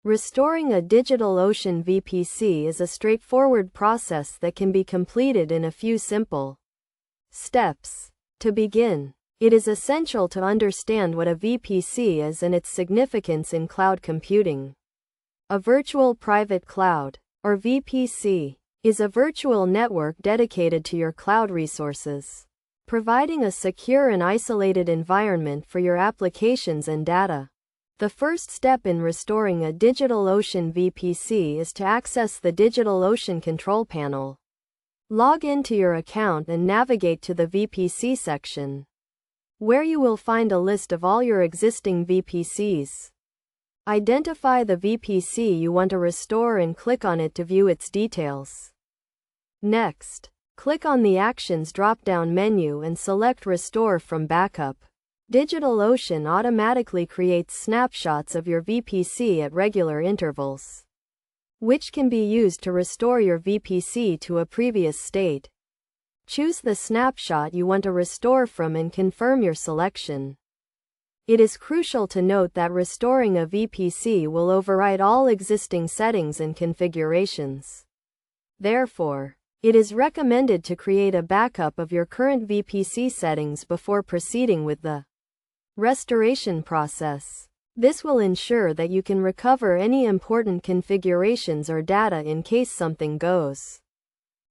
Restoring a DigitalOcean VPC is a straightforward process that can be completed in a few simple steps. To begin, it is essential to understand what a VPC is and its significance in cloud computing. A virtual private cloud, or VPC, is a virtual network dedicated to your cloud resources, providing a secure and isolated environment for your applications and data. The first step in restoring a DigitalOcean VPC is to access the DigitalOcean control panel. Log into your account and navigate to the VPC section, where you will find a list of all your existing VPCs. Identify the VPC you want to restore and click on it to view its details. Next, click on the Actions drop-down menu and select Restore from Backup. DigitalOcean automatically creates snapshots of your VPC at regular intervals, which can be used to restore your VPC to a previous state. Choose the snapshot you want to restore from and confirm your selection. It is crucial to note that restoring a VPC will override all existing settings and configurations. Therefore, it is recommended to create a backup of your current VPC settings before proceeding with the restoration process. This will ensure that you can recover any important configurations or data in case something goes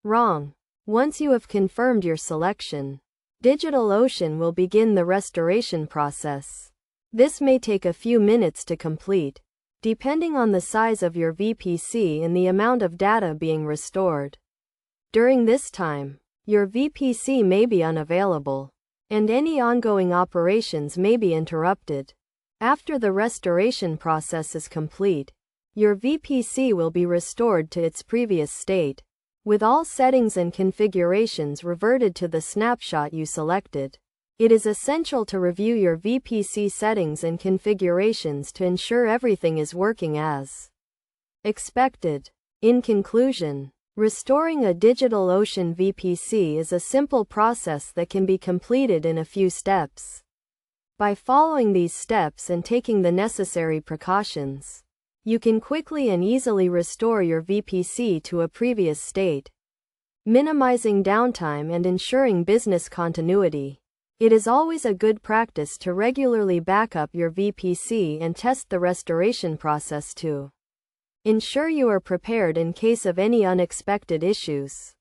wrong. Once you have confirmed your selection, DigitalOcean will begin the restoration process. This may take a few minutes to complete, depending on the size of your VPC and the amount of data being restored. During this time, your VPC may be unavailable, and any ongoing operations may be interrupted. After the restoration process is complete, your VPC will be restored to its previous state, with all settings and configurations reverted to the snapshot you selected. It is essential to review your VPC settings and configurations to ensure everything is working as expected. In conclusion, restoring a DigitalOcean VPC is a simple process that can be completed in a few steps. By following these steps and taking the necessary precautions, you can quickly and easily restore your VPC to a previous state, minimizing downtime and ensuring business continuity. It is always a good practice to regularly back up your VPC and test the restoration process to ensure you are prepared in case of any unexpected issues.